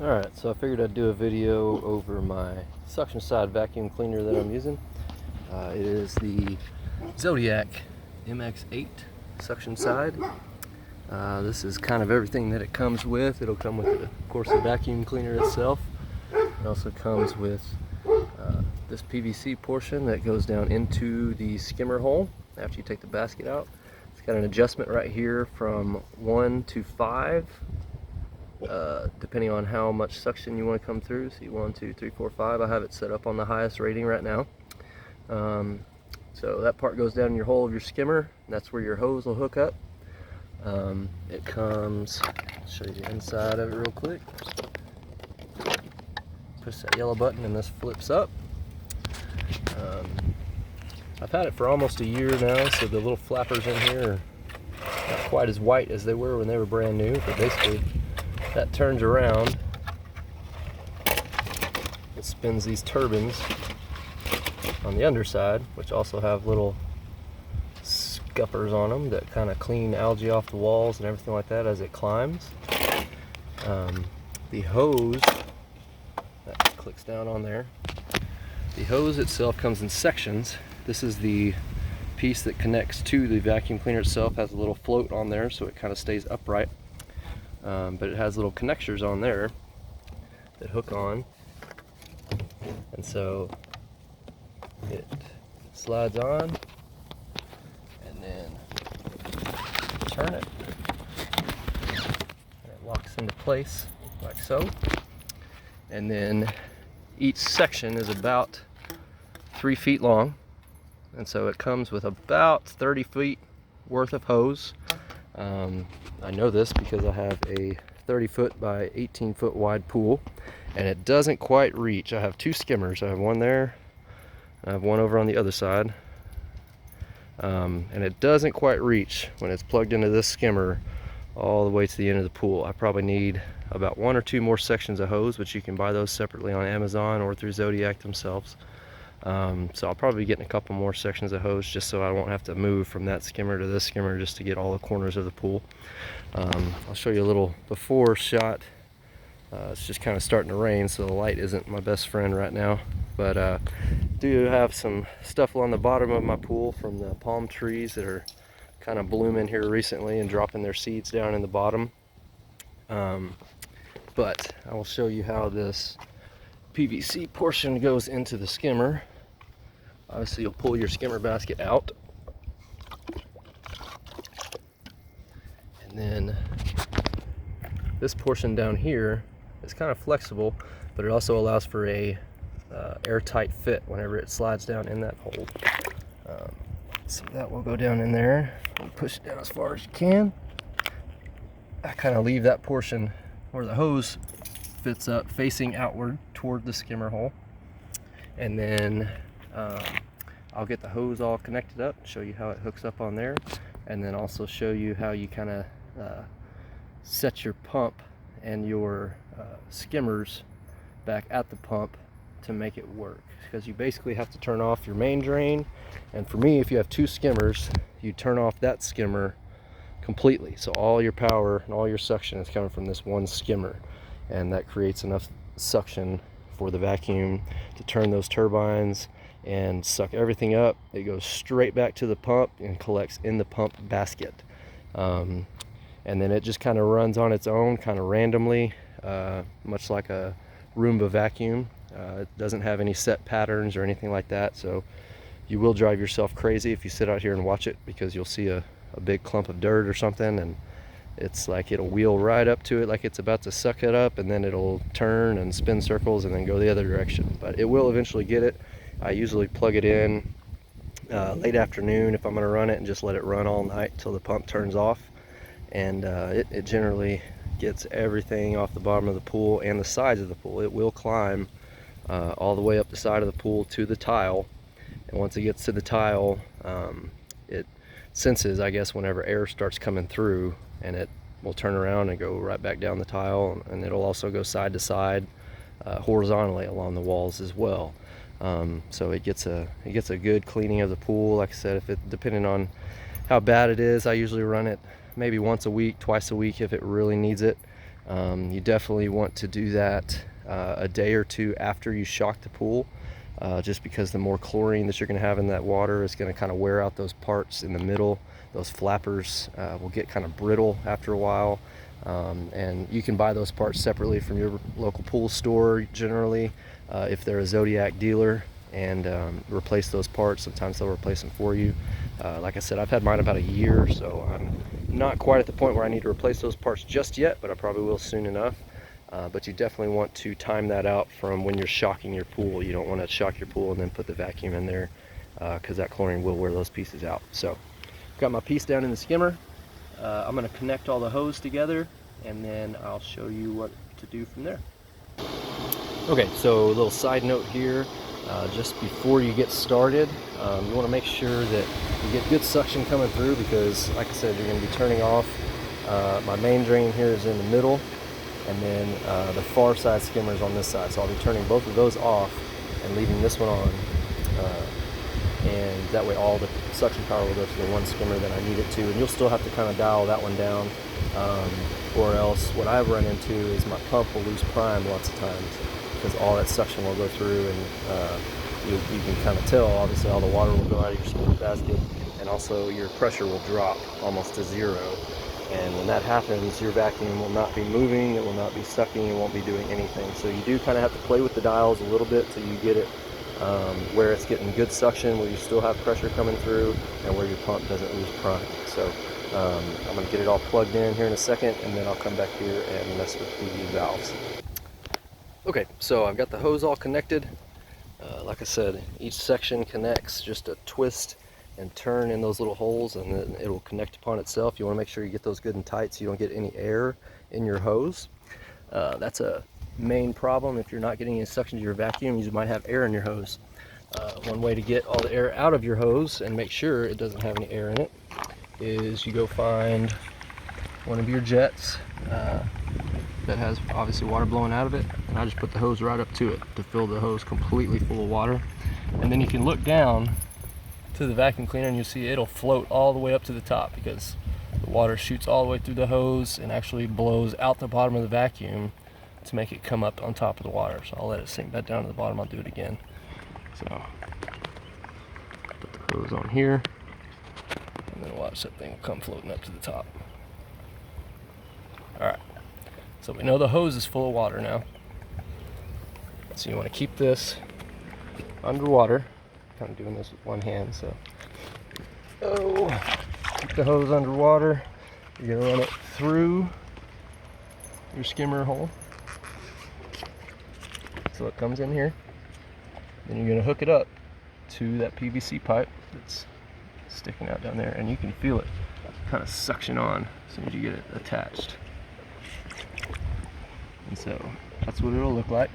Alright, so I figured I'd do a video over my suction side vacuum cleaner that I'm using. It is the Zodiac MX-8 suction side. This is kind of everything that it comes with. It'll come with, of course, the vacuum cleaner itself. It also comes with this PVC portion that goes down into the skimmer hole after you take the basket out. It's got an adjustment right here from 1 to 5. Depending on how much suction you want to come through. See, 1, 2, 3, 4, 5. I have it set up on the highest rating right now. So that part goes down in your hole of your skimmer, and that's where your hose will hook up. It comes, I'll show you the inside of it real quick. Push that yellow button and this flips up. I've had it for almost a year now, so the little flappers in here are not quite as white as they were when they were brand new, but basically that turns around. It spins these turbines on the underside, which also have little scuppers on them that kind of clean algae off the walls and everything like that as it climbs. The hose that clicks down on there. The hose itself comes in sections. This is the piece that connects to the vacuum cleaner itself. Has a little float on there so it kind of stays upright. But it has little connectors on there that hook on, and so it slides on, and then turn it, and it locks into place like so. And then each section is about 3 feet long, and so it comes with about 30 feet worth of hose. I know this because I have a 30-foot by 18-foot wide pool, and it doesn't quite reach. I have 2 skimmers. I have one there, I have one over on the other side, and it doesn't quite reach when it's plugged into this skimmer all the way to the end of the pool. I probably need about 1 or 2 more sections of hose, but you can buy those separately on Amazon or through Zodiac themselves. So I'll probably be getting a couple more sections of hose just so I won't have to move from that skimmer to this skimmer just to get all the corners of the pool. I'll show you a little before shot. It's just kind of starting to rain, so the light isn't my best friend right now, but do have some stuff along the bottom of my pool from the palm trees that are kind of blooming here recently and dropping their seeds down in the bottom. But I will show you how this PVC portion goes into the skimmer. Obviously, you'll pull your skimmer basket out, and then this portion down here is kind of flexible, but it also allows for a airtight fit whenever it slides down in that hole. So that will go down in there and push it down as far as you can. I kind of leave that portion where the hose fits up facing outward toward the skimmer hole, and then I'll get the hose all connected up, show you how it hooks up on there, and then also show you how you kind of set your pump and your skimmers back at the pump to make it work, because you basically have to turn off your main drain, and for me, if you have 2 skimmers, you turn off that skimmer completely, so all your power and all your suction is coming from this one skimmer, and that creates enough suction for the vacuum to turn those turbines and suck everything up. It goes straight back to the pump and collects in the pump basket, and then it just kind of runs on its own, kind of randomly, much like a Roomba vacuum. It doesn't have any set patterns or anything like that, so you will drive yourself crazy if you sit out here and watch it, because you'll see a big clump of dirt or something, and it's like it'll wheel right up to it like it's about to suck it up, and then it'll turn and spin circles and then go the other direction. But it will eventually get it. I usually plug it in late afternoon if I'm going to run it, and just let it run all night until the pump turns off, and it generally gets everything off the bottom of the pool and the sides of the pool. It will climb all the way up the side of the pool to the tile, and once it gets to the tile, it senses, I guess, whenever air starts coming through, and it will turn around and go right back down the tile, and it'll also go side to side horizontally along the walls as well. So it gets a good cleaning of the pool. Like I said, depending on how bad it is, I usually run it maybe once a week, twice a week if it really needs it. You definitely want to do that a day or two after you shock the pool, just because the more chlorine that you're going to have in that water is going to kind of wear out those parts in the middle. Those flappers will get kind of brittle after a while, and you can buy those parts separately from your local pool store generally, if they're a Zodiac dealer, and replace those parts. Sometimes they'll replace them for you. Like I said, I've had mine about a year, so I'm not quite at the point where I need to replace those parts just yet, but I probably will soon enough. But you definitely want to time that out from when you're shocking your pool. You don't want to shock your pool and then put the vacuum in there, because that chlorine will wear those pieces out. So got my piece down in the skimmer. I'm going to connect all the hose together, and then I'll show you what to do from there. Okay, so a little side note here. Just before you get started, you want to make sure that you get good suction coming through, because like I said, you're going to be turning off. My main drain here is in the middle, and then the far side skimmer is on this side, so I'll be turning both of those off and leaving this one on, and that way all the suction power will go to the one skimmer that I need it to, and you'll still have to kind of dial that one down, or else what I've run into is my pump will lose prime lots of times, because all that suction will go through, and you can kind of tell, obviously all the water will go out of your skimmer basket, and also your pressure will drop almost to zero. And when that happens, your vacuum will not be moving, it will not be sucking, it won't be doing anything. So you do kind of have to play with the dials a little bit till you get it where it's getting good suction, where you still have pressure coming through, and where your pump doesn't lose prime. So I'm going to get it all plugged in here in a second, and then I'll come back here and mess with the valves. Okay, so I've got the hose all connected. Like I said, each section connects, just a twist and turn in those little holes, and then it will connect upon itself. You want to make sure you get those good and tight so you don't get any air in your hose. That's a main problem. If you're not getting any suction to your vacuum, you might have air in your hose. One way to get all the air out of your hose and make sure it doesn't have any air in it is you go find one of your jets that has obviously water blowing out of it, and I just put the hose right up to it to fill the hose completely full of water. And then you can look down to the vacuum cleaner and you'll see it'll float all the way up to the top, because the water shoots all the way through the hose and actually blows out the bottom of the vacuum to make it come up on top of the water. So I'll let it sink back down to the bottom. I'll do it again. So put the hose on here, and then watch that thing will come floating up to the top. Alright, so we know the hose is full of water now. So you want to keep this underwater. Kind of doing this with one hand, so keep the hose underwater. You're gonna run it through your skimmer hole, so it comes in here. Then you're gonna hook it up to that PVC pipe that's sticking out down there, and you can feel it kind of suction on as soon as you get it attached. And so that's what it'll look like.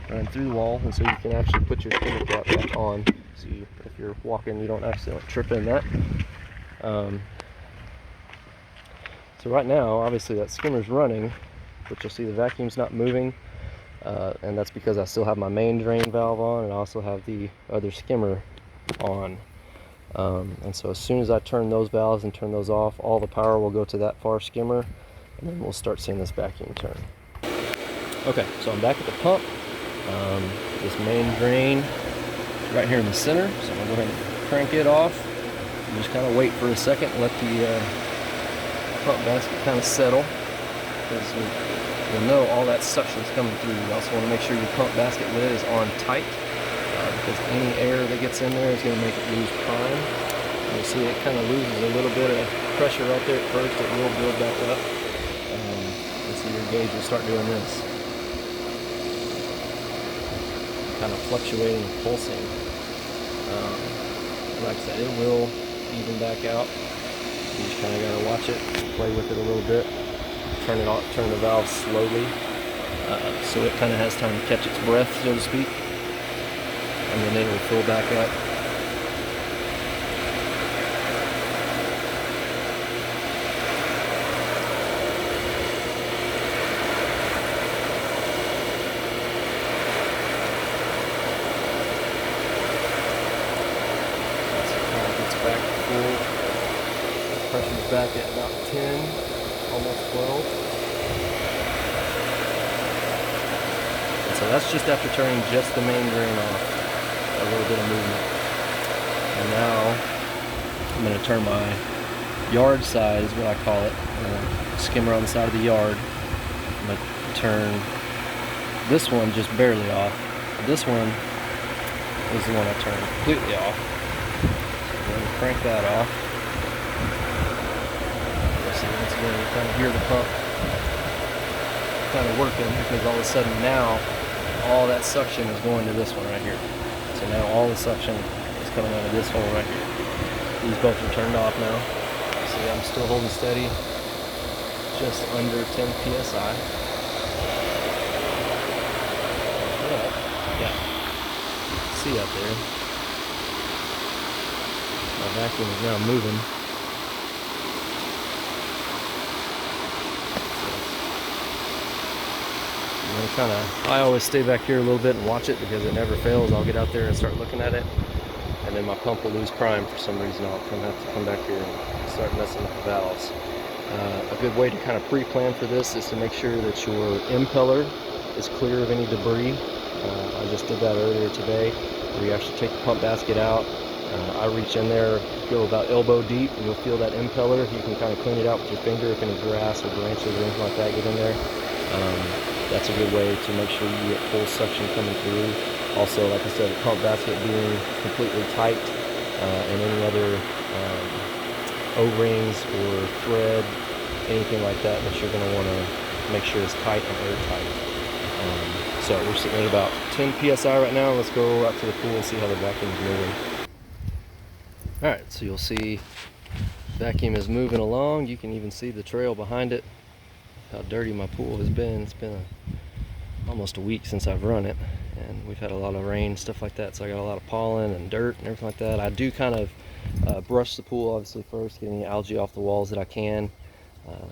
Run through the wall, and so you can actually put your skimmer cap back on, so if you're walking you don't accidentally trip in that. So right now obviously that skimmer's running, but you'll see the vacuum's not moving, and that's because I still have my main drain valve on, and I also have the other skimmer on. And so as soon as I turn those valves and turn those off, all the power will go to that far skimmer, and then we'll start seeing this vacuum turn. Okay, so I'm back at the pump. This main drain is right here in the center, so I'm going to go ahead and crank it off and just kind of wait for a second and let the pump basket kind of settle, because you'll know all that suction is coming through. You also want to make sure your pump basket lid is on tight, because any air that gets in there is going to make it lose prime. You'll see it kind of loses a little bit of pressure right there at first. It will build back up, and so your gauge will start doing this, kind of fluctuating, pulsing. Like I said, it will even back out. You just kind of got to watch it, play with it a little bit, turn it off, turn the valve slowly, so it kind of has time to catch its breath, so to speak, and then it will fill back up. Back full. Pressure's back at about 10, almost 12. So that's just after turning just the main drain off, a little bit of movement. And now I'm going to turn my yard side, is what I call it, skimmer on the side of the yard. I'm going to turn this one just barely off. This one is the one I turned completely off. So I'm going to crank that off. So once again, you kind of hear the pump kind of working, because all of a sudden now all that suction is going to this one right here. So now all the suction is coming out of this hole right here. These both are turned off now. See, I'm still holding steady, just under 10 psi. Yeah, see up there, my vacuum is now moving. I always stay back here a little bit and watch it, because it never fails. I'll get out there and start looking at it, and then my pump will lose prime for some reason. I'll have to come back here and start messing with the valves. A good way to kind of pre-plan for this is to make sure that your impeller is clear of any debris. I just did that earlier today, where you actually take the pump basket out. I reach in there, go about elbow deep, and you'll feel that impeller. You can kind of clean it out with your finger if any grass or branches or anything like that get in there. That's a good way to make sure you get full suction coming through. Also, like I said, the pump basket being completely tight, and any other O-rings or thread, anything like that you're going to want to make sure is tight and airtight. So we're sitting at about 10 psi right now. Let's go out to the pool and see how the vacuum is moving. Alright, so you'll see the vacuum is moving along. You can even see the trail behind it, how dirty my pool has been. It's been almost a week since I've run it, and we've had a lot of rain, stuff like that, so I got a lot of pollen and dirt and everything like that. I do kind of brush the pool obviously first, getting the algae off the walls that I can.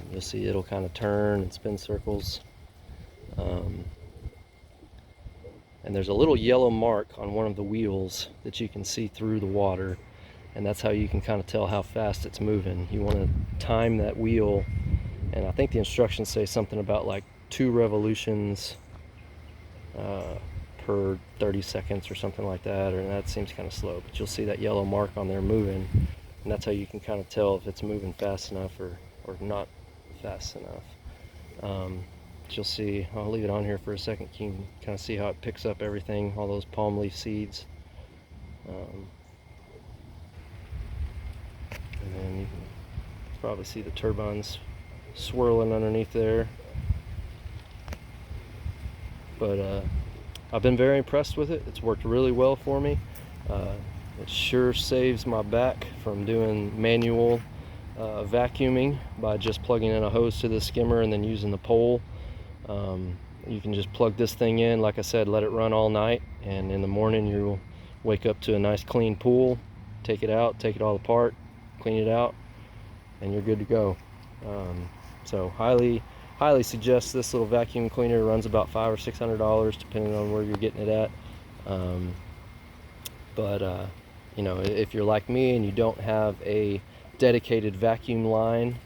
You'll see it'll kind of turn and spin circles. And there's a little yellow mark on one of the wheels that you can see through the water, and that's how you can kind of tell how fast it's moving. You want to time that wheel, and I think the instructions say something about like 2 revolutions per 30 seconds or something like that, or that seems kind of slow, but you'll see that yellow mark on there moving, and that's how you can kind of tell if it's moving fast enough or not fast enough. You'll see, I'll leave it on here for a second. You can kind of see how it picks up everything, all those palm leaf seeds. And then you can probably see the turbines swirling underneath there. But I've been very impressed with it. It's worked really well for me. It sure saves my back from doing manual vacuuming by just plugging in a hose to the skimmer and then using the pole. You can just plug this thing in, like I said, let it run all night, and in the morning you'll wake up to a nice clean pool. Take it out, take it all apart, clean it out, and you're good to go. So highly suggest this little vacuum cleaner. It runs about $500 or $600 depending on where you're getting it at. You know, if you're like me and you don't have a dedicated vacuum line,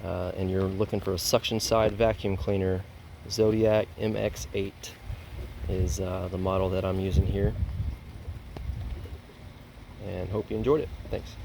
and you're looking for a suction side vacuum cleaner, Zodiac MX-8 is the model that I'm using here. And hope you enjoyed it. Thanks.